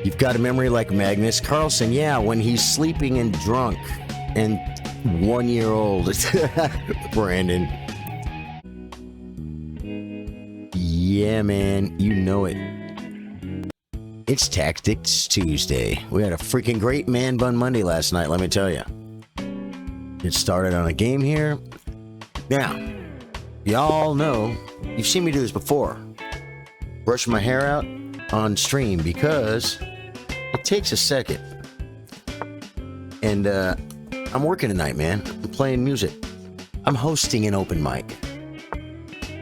You've got a memory like Magnus Carlsen. Yeah, when he's sleeping and drunk and 1 year old. Brandon. Yeah, man, you know it. It's Tactics Tuesday. We had a freaking great Man Bun Monday last night, let me tell you. It started on a game here. Now, y'all know, you've seen me do this before. Brush my hair out on stream because it takes a second. And I'm working tonight, man. I'm playing music. I'm hosting an open mic.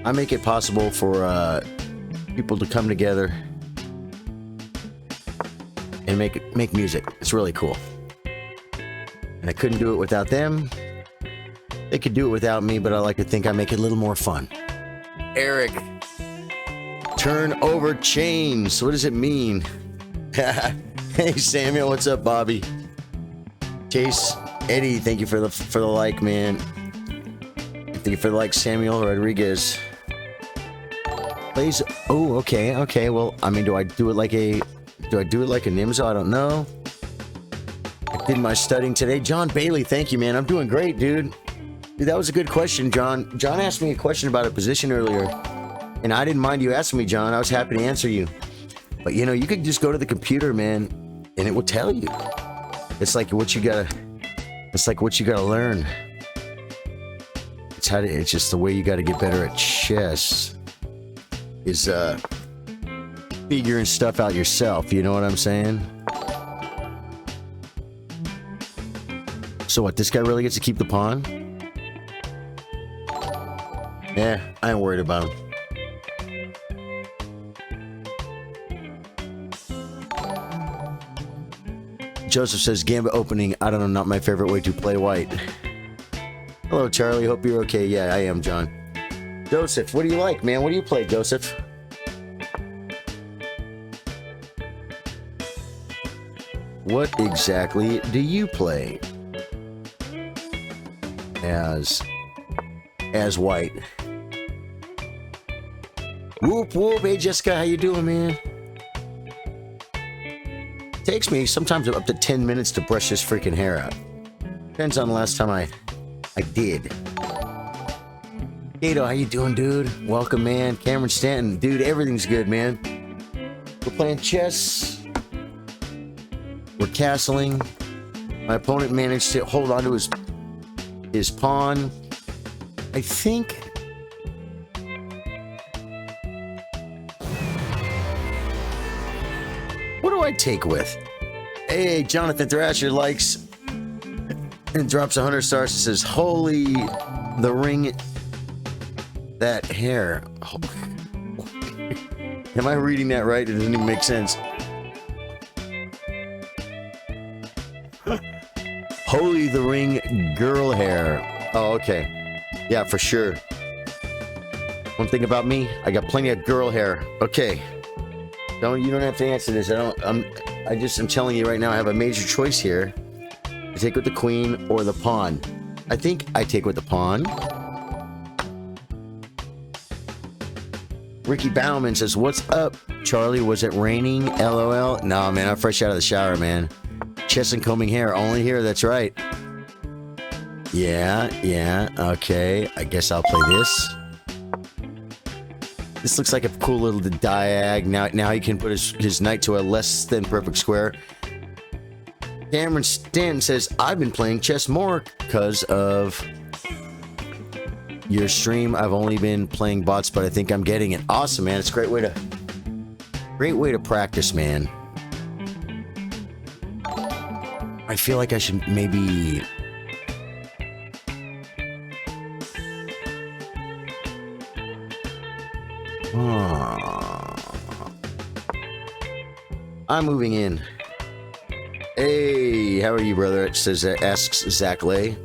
I make it possible for people to come together and make music. It's really cool. And I couldn't do it without them. They could do it without me, but I like to think I make it a little more fun. Eric, turn over chains. What does it mean? Hey Samuel, what's up, Bobby? Chase, Eddie, thank you for the like, man. Thank you for the like, Samuel Rodriguez. Plays. Oh, okay. Well, I mean, do I do it like a Nimzo? I don't know. I did my studying today. John Bailey, thank you, man. I'm doing great, dude. Dude, that was a good question, John. John asked me a question about a position earlier, and I didn't mind you asking me, John. I was happy to answer you. But you know, you could just go to the computer, man, and it will tell you. It's like what you gotta learn. It's just the way you gotta get better at chess. Is figuring stuff out yourself, you know what I'm saying? So what, this guy really gets to keep the pawn? Yeah, I ain't worried about him. Joseph says, Gambit opening, I don't know, not my favorite way to play white. Hello, Charlie, hope you're okay. Yeah, I am, John. Joseph, what do you like, man? What do you play, Joseph? What exactly do you play as white? Whoop, whoop. Hey, Jessica, how you doing, man? Takes me sometimes up to 10 minutes to brush this freaking hair out. Depends on the last time I did. Gato, how you doing, dude? Welcome, man. Cameron Stanton, dude, everything's good, man. We're playing chess. We're castling. My opponent managed to hold on to his pawn. I think. What do I take with? Hey, Jonathan Thrasher likes and drops 100 stars and says, "Holy, the ring, that hair." Oh. Am I reading that right? It doesn't even make sense. Holy, the ring, girl hair. Oh, okay. Yeah, for sure. One thing about me, I got plenty of girl hair. Okay. You don't have to answer this. I'm telling you right now, I have a major choice here. I take with the queen or the pawn. I think I take with the pawn. Ricky Bauman says, "What's up, Charlie? Was it raining? LOL." No, man, I'm fresh out of the shower, man. Chest and combing hair, only here. That's right. Yeah. Okay, I guess I'll play this. This looks like a cool little diag. Now he can put his knight to a less than perfect square. Cameron Stanton says, "I've been playing chess more because of your stream. I've only been playing bots, but I think I'm getting it." Awesome, man. It's a great way to practice, man. I feel like I should maybe... I'm moving in. Hey, how are you, brother? It says, asks Zach Lay.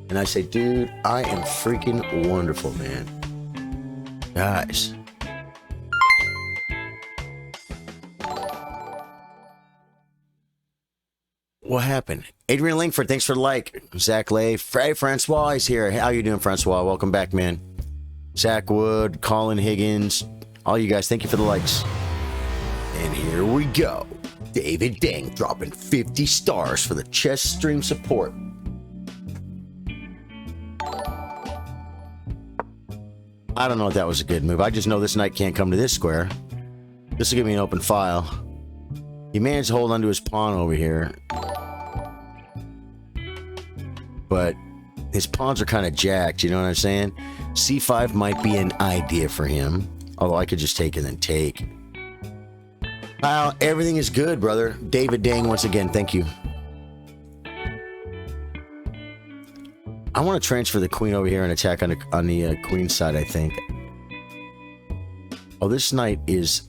And I say, dude, I am freaking wonderful, man. Guys. What happened? Adrian Langford, thanks for the like. Zach Lay. Francois is here. How you doing, Francois? Welcome back, man. Zach Wood, Colin Higgins, all you guys, thank you for the likes. And here we go. David Dang dropping 50 stars for the chess stream support. I don't know if that was a good move. I just know this knight can't come to this square. This will give me an open file. He managed to hold onto his pawn over here. But his pawns are kind of jacked, you know what I'm saying? C5 might be an idea for him. Although I could just take and then take. Wow, everything is good, brother. David Dang, once again, thank you. I want to transfer the queen over here and attack on the queen side, I think. Oh, this knight is...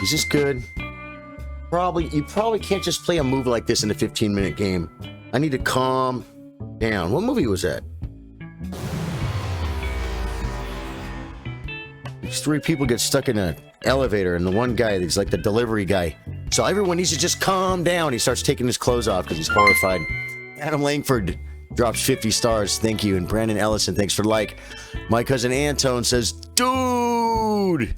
Is this good? You probably can't just play a move like this in a 15-minute game. I need to calm down. What movie was that? These three people get stuck in an elevator, and the one guy is like the delivery guy. So everyone needs to just calm down. He starts taking his clothes off because he's horrified. Adam Langford drops 50 stars. Thank you. And Brandon Ellison, thanks for the like. My cousin Antone says, dude!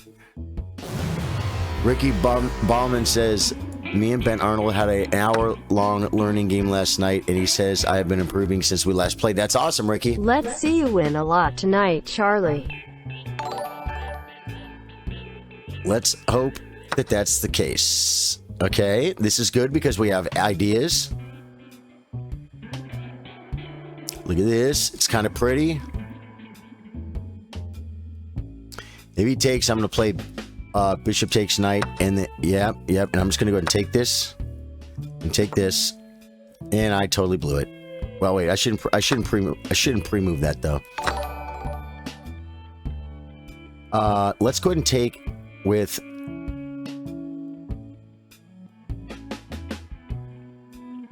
Ricky Ballman says, me and Ben Arnold had an hour-long learning game last night, and he says, I have been improving since we last played. That's awesome, Ricky. Let's see you win a lot tonight, Charlie. Let's hope that that's the case. Okay, this is good because we have ideas. Look at this. It's kind of pretty. If he takes, I'm going to play bishop takes knight. And yep. And I'm just going to go ahead and take this. And take this. And I totally blew it. Well, wait. I shouldn't pre-move that, though. Let's go ahead and take with...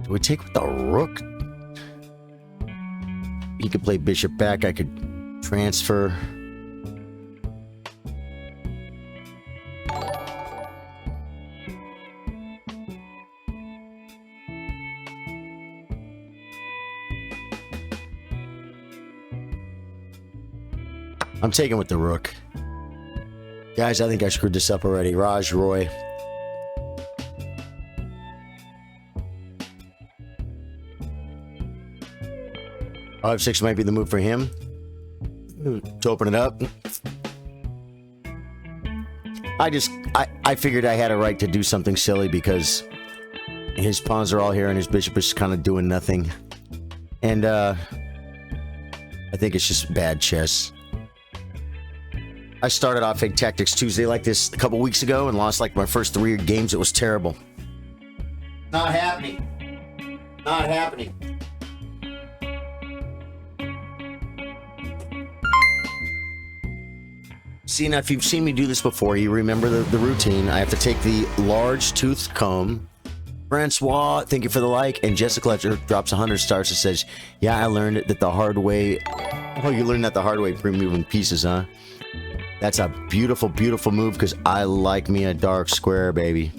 Do we take with the rook? He could play bishop back. I could transfer. I'm taking with the rook. Guys, I think I screwed this up already. Raj Roy. F6 might be the move for him to open it up. I figured I had a right to do something silly because his pawns are all here and his bishop is kind of doing nothing. And I think it's just bad chess. I started off Fake Tactics Tuesday like this a couple weeks ago and lost like my first 3 games. It was terrible. Not happening. Not happening. See, now if you've seen me do this before, you remember the routine. I have to take the large toothed comb. Francois, thank you for the like. And Jessica Ledger drops 100 stars and says, yeah, I learned that the hard way. Oh, you learned that the hard way, pre-moving pieces, huh? That's a beautiful, beautiful move because I like me a dark square, baby.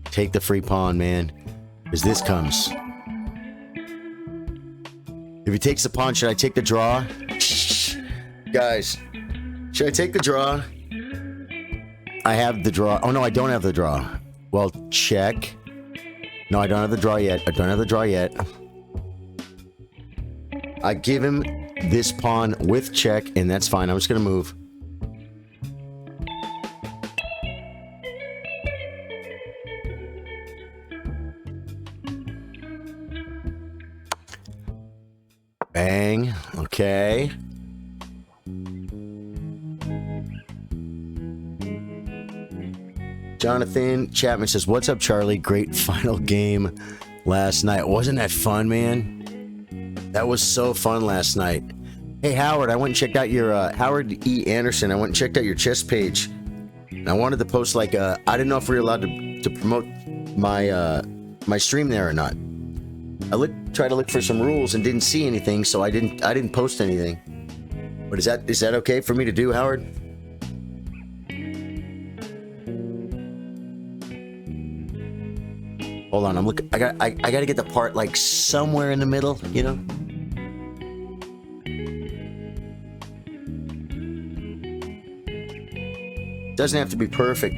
Take the free pawn, man. Because this comes. If he takes the pawn, should I take the draw? Guys, should I take the draw? I have the draw. Oh, no, I don't have the draw. Well, check. No, I don't have the draw yet. I don't have the draw yet. I give him this pawn with check, and that's fine. I'm just going to move. Bang. Okay. Jonathan Chapman says, what's up, Charlie? Great final game last night. Wasn't that fun, man? That was so fun last night. Hey, Howard, I went and checked out your, Howard E. Anderson, I went and checked out your chess page. And I wanted to post, like, I didn't know if we were allowed to promote my, my stream there or not. I tried to look for some rules and didn't see anything, so I didn't post anything. But is that okay for me to do, Howard? Hold on, I'm looking. I gotta get the part like somewhere in the middle, you know. Doesn't have to be perfect.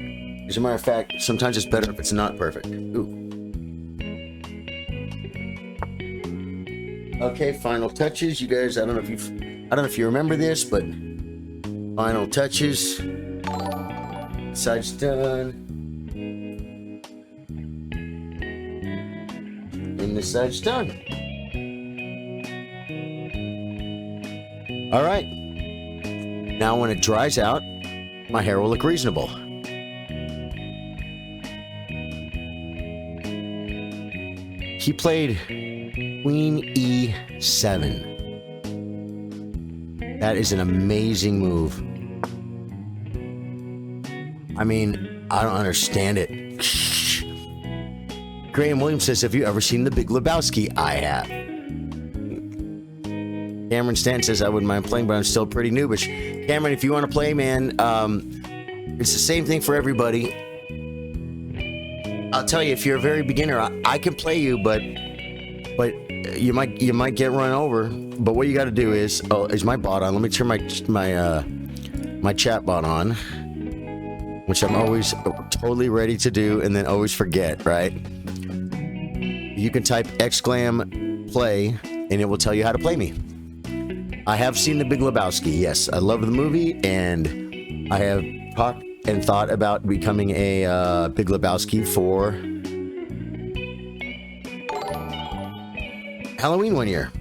As a matter of fact, sometimes it's better if it's not perfect. Ooh. Okay, final touches. You guys, I don't know if you remember this, but final touches. Side's done. And this side's done. All right. Now when it dries out, my hair will look reasonable. He played Queen E7. That is an amazing move. I mean, I don't understand it. Graham Williams says, have you ever seen The Big Lebowski? I have. Cameron Stan says, I wouldn't mind playing, but I'm still pretty noobish. Cameron, if you want to play, man, it's the same thing for everybody. I'll tell you, if you're a very beginner, I can play you, but you might get run over. But what you got to do is my bot on? Let me turn my chat bot on, which I'm always totally ready to do, and then always forget. Right? You can type exclam play, and it will tell you how to play me. I have seen The Big Lebowski. Yes, I love the movie, and I have talked and thought about becoming a Big Lebowski for Halloween one year,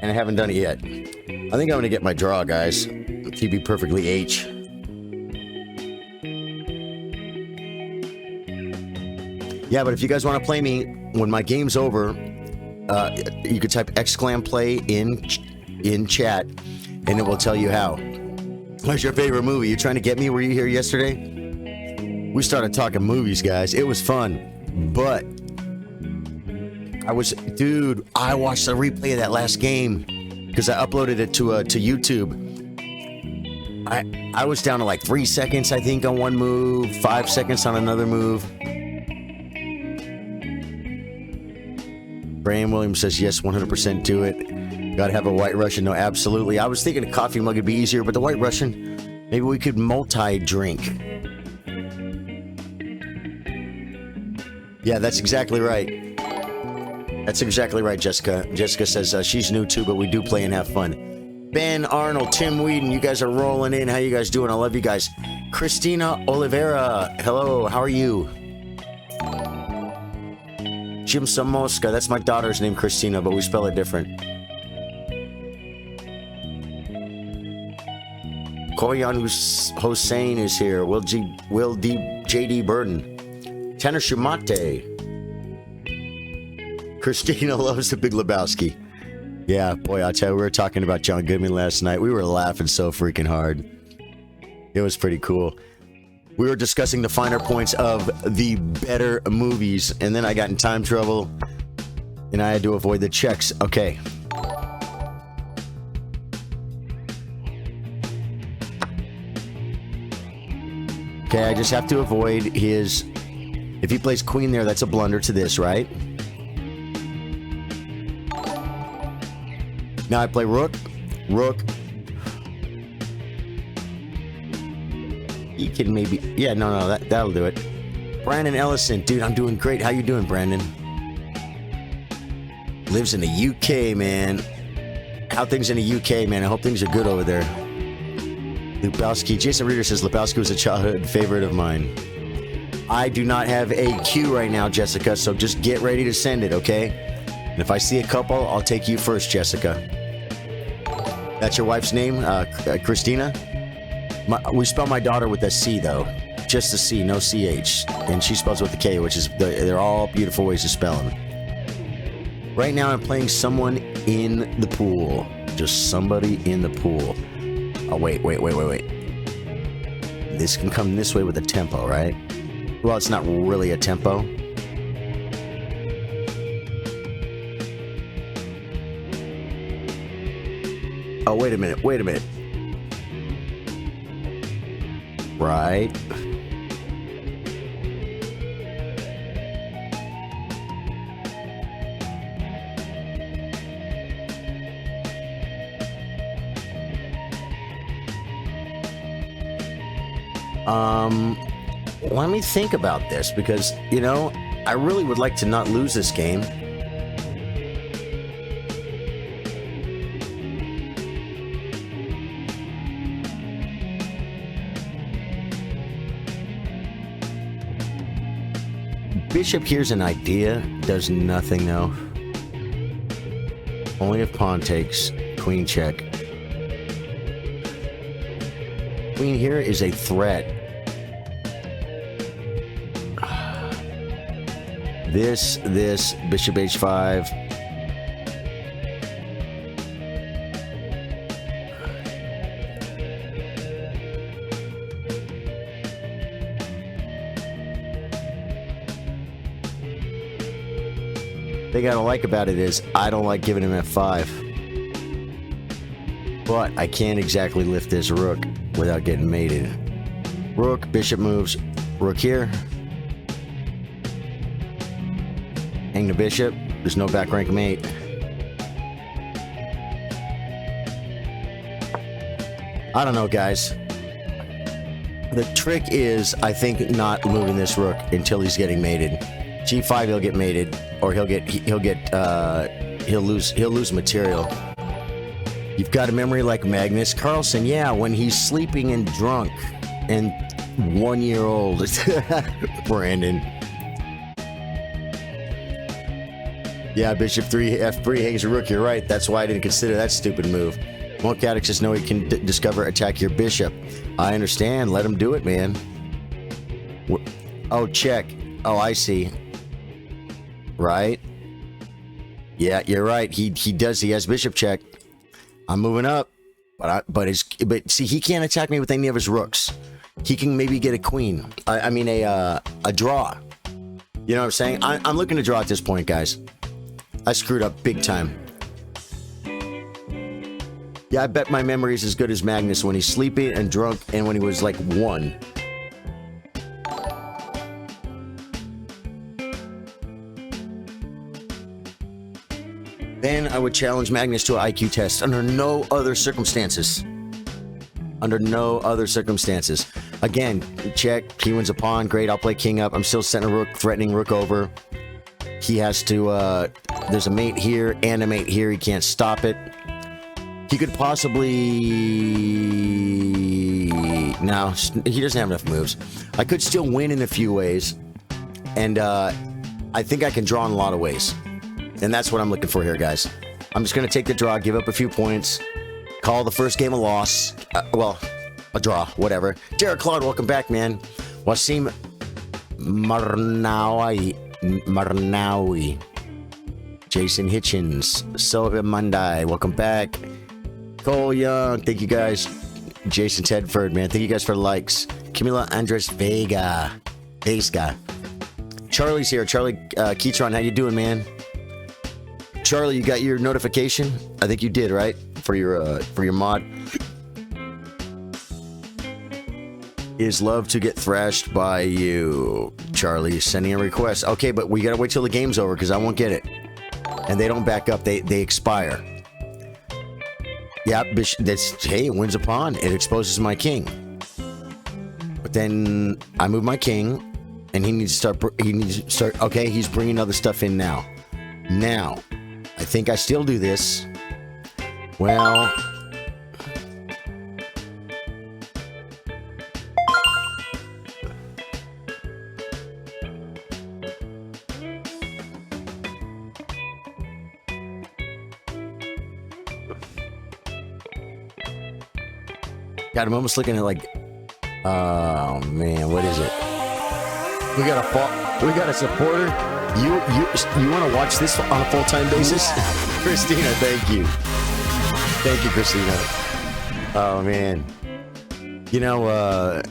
and I haven't done it yet. I think I'm gonna get my draw, guys. TB Perfectly H. Yeah, but if you guys want to play me when my game's over, you could type exclam play in chat, and it will tell you how. What's your favorite movie? You trying to get me? Were you here yesterday? We started talking movies, guys. It was fun, but I watched the replay of that last game because I uploaded it to YouTube. I was down to like 3 seconds, I think, on one move, 5 seconds on another move. Graham Williams says, yes, 100% do it. Gotta have a White Russian. No, absolutely. I was thinking a coffee mug would be easier, but the White Russian, maybe we could multi-drink. Yeah, that's exactly right. That's exactly right, Jessica. Jessica says she's new too, but we do play and have fun. Ben Arnold, Tim Whedon, you guys are rolling in. How you guys doing? I love you guys. Christina Oliveira, hello, how are you? Jim Samoska, that's my daughter's name, Christina, but we spell it different. Koyan Hossein is here. JD Burden. Tanner Shumate. Christina loves The Big Lebowski. Yeah, boy, I'll tell you, we were talking about John Goodman last night. We were laughing so freaking hard. It was pretty cool. We were discussing the finer points of the better movies, and then I got in time trouble, and I had to avoid the checks. Okay. Okay, I just have to avoid his... If he plays queen there, that's a blunder to this, right? Now I play rook, rook. He can maybe... Yeah, no, that'll do it. Brandon Ellison. Dude, I'm doing great. How you doing, Brandon? Lives in the UK, man. How things in the UK, man? I hope things are good over there. Lebowski. Jason Reader says Lebowski was a childhood favorite of mine. I do not have a queue right now, Jessica, so just get ready to send it, okay? And if I see a couple, I'll take you first, Jessica. That's your wife's name, Christina? We spell my daughter with a C, though. Just a C, no CH. And she spells with a K, which is... They're all beautiful ways to spell them. Right now, I'm playing someone in the pool. Just somebody in the pool. Oh, wait. This can come this way with a tempo, right? Well, it's not really a tempo. Oh, wait a minute. Right. Let me think about this because, you know, I really would like to not lose this game. Bishop here's an idea, does nothing though. Only if pawn takes, queen check. Queen here is a threat. This, bishop h5. The thing I don't like about it is I don't like giving him f5. But I can't exactly lift this rook without getting mated. Rook, bishop moves, rook here. Hang the bishop. There's no back rank mate. I don't know, guys. The trick is, I think, not moving this rook until he's getting mated. G5, he'll get mated, or he'll lose material. You've got a memory like Magnus Carlsen. Yeah, when he's sleeping and drunk and 1 year old. Brandon. Yeah, bishop 3, f3 hangs a rook. You're right. That's why I didn't consider that stupid move. Monk addicts just know he can discover, attack your bishop. I understand. Let him do it, man. Oh, check. Oh, I see. Right? Yeah, you're right. He does. He has bishop check. I'm moving up, but see, he can't attack me with any of his rooks. He can maybe get a queen. I mean a draw. You know what I'm saying? I'm looking to draw at this point, guys. I screwed up big time. Yeah, I bet my memory is as good as Magnus when he's sleeping and drunk and when he was like 1. Then I would challenge Magnus to an IQ test under no other circumstances. Under no other circumstances. Again, check. He wins a pawn. Great. I'll play king up. I'm still setting a rook, threatening rook over. He has to, there's a mate here and a mate here. He can't stop it. He could possibly... No, he doesn't have enough moves. I could still win in a few ways. And I think I can draw in a lot of ways. And that's what I'm looking for here, guys. I'm just going to take the draw, give up a few points, call the first game a loss. Well, a draw, whatever. Jared Claude, welcome back, man. Wasim Marnawi. Jason Hitchens. Sylvia Mundai, welcome back. Cole Young, thank you guys. Jason Tedford, man. Thank you guys for the likes. Camila Andres Vega. Charlie's here. Charlie Keatron, how you doing, man? Charlie, you got your notification? I think you did, right? For your mod. Is love to get thrashed by you? Charlie sending a request. Okay, but we gotta wait till the game's over because I won't get it. And they don't back up. They expire. Yeah, that's, hey, it wins a pawn. It exposes my king. But then I move my king, and he needs to start. Okay, he's bringing other stuff in now. Now, I think I still do this. Well, God, I'm almost looking at like, oh man, what is it? We got a supporter. You want to watch this on a full-time basis? Christina, thank you. Thank you, Christina. Oh man. You know,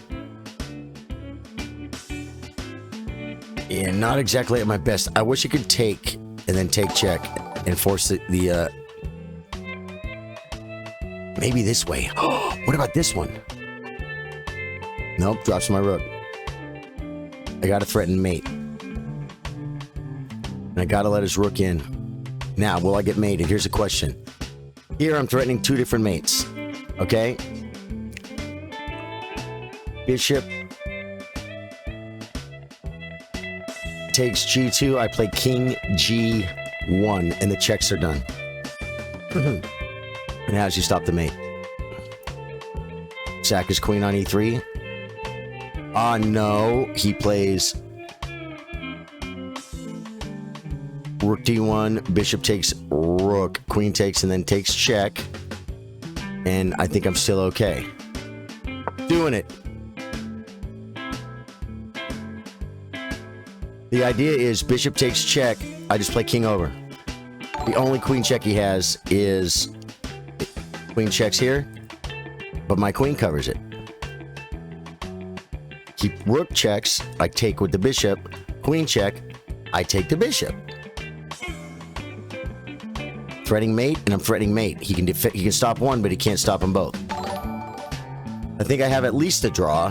yeah, not exactly at my best. I wish you could take and then take check and force the maybe this way. What about this one? Nope, drops my rook. I gotta threaten mate. And I gotta let his rook in. Now, will I get mated? Here's a question. Here I'm threatening 2 different mates. Okay? Bishop takes G2. I play King G1, and the checks are done. And how does he stop the mate? Sack is queen on E3. Ah, no. He plays rook D1. Bishop takes rook. Queen takes and then takes check. And I think I'm still okay. Doing it. The idea is bishop takes check. I just play king over. The only queen check he has is queen checks here, but my queen covers it. He rook checks. I take with the bishop. Queen check. I take the bishop. Threatening mate, and I'm threatening mate. He can stop one, but he can't stop them both. I think I have at least a draw.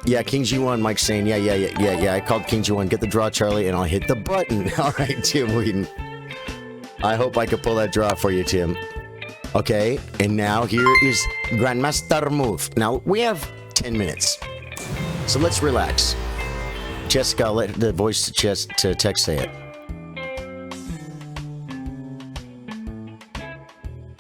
Yeah, King G1, Mike's saying, yeah, I called King G1. Get the draw, Charlie, and I'll hit the button. All right, Tim Whedon. I hope I could pull that draw for you, Tim. Okay, and now here is Grandmaster move. Now, we have 10 minutes, so let's relax. Jessica, I'll let the voice to text say it.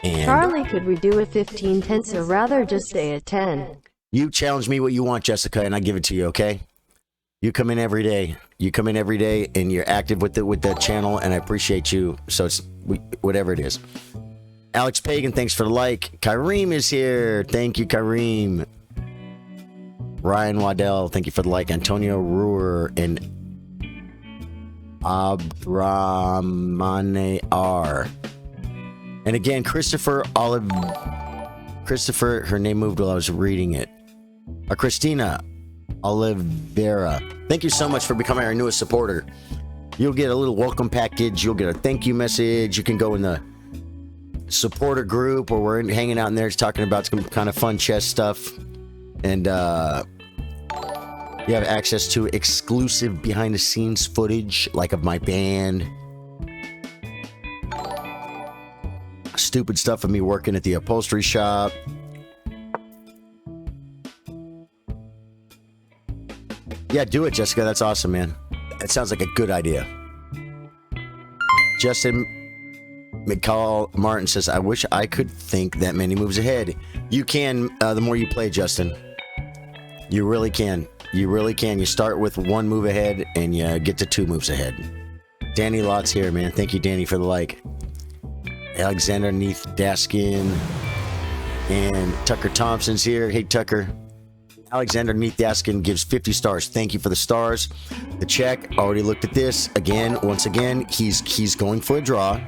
And Charlie could redo a 15-10, so rather just stay at 10. you challenge me what you want, Jessica, and I give it to you, okay? You come in every day. You come in every day, and you're active with the channel, and I appreciate you. So it's whatever it is. Alex Pagan, thanks for the like. Kareem is here. Thank you, Kareem. Ryan Waddell, thank you for the like. Antonio Ruhr and Abramane R. And again, Christopher, her name moved while I was reading it. Christina Olivera, thank you so much for becoming our newest supporter. You'll get a little welcome package. You'll get a thank you message. You can go in the supporter group where we're hanging out in there, talking about some kind of fun chess stuff. And you have access to exclusive behind the scenes footage, like of my band. Stupid stuff of me working at the upholstery shop. Yeah, do it, Jessica. That's awesome, man. That sounds like a good idea. Justin McCall Martin says, I wish I could think that many moves ahead. You can, the more you play, Justin. You really can. You really can. You start with one move ahead and you get to 2 moves ahead. Danny Lott's here, man. Thank you, Danny, for the like. Alexander Neath Daskin and Tucker Thompson's here. Hey, Tucker. Alexander Neath Daskin gives 50 stars. Thank you for the stars. The check. Already looked at this. Again, once again, he's going for a draw.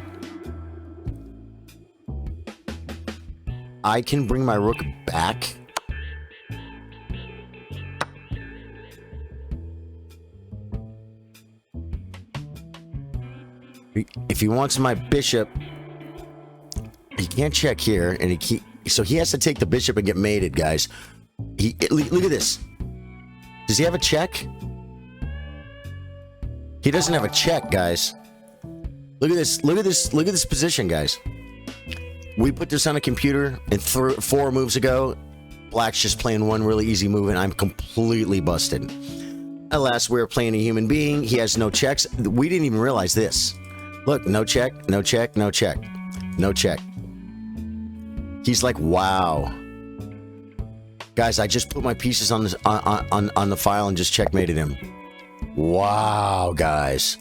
I can bring my rook back. If he wants my bishop, he can't check here, and so he has to take the bishop and get mated, guys. Look at this. Does he have a check? He doesn't have a check, guys. Look at this. Look at this. Look at this position, guys. We put this on a computer, and 4 moves ago, Black's just playing one really easy move, and I'm completely busted. Alas, we're playing a human being. He has no checks. We didn't even realize this. Look, no check, no check, no check, no check. He's like, wow. Guys, I just put my pieces on this on the file and just checkmated him. Wow, guys.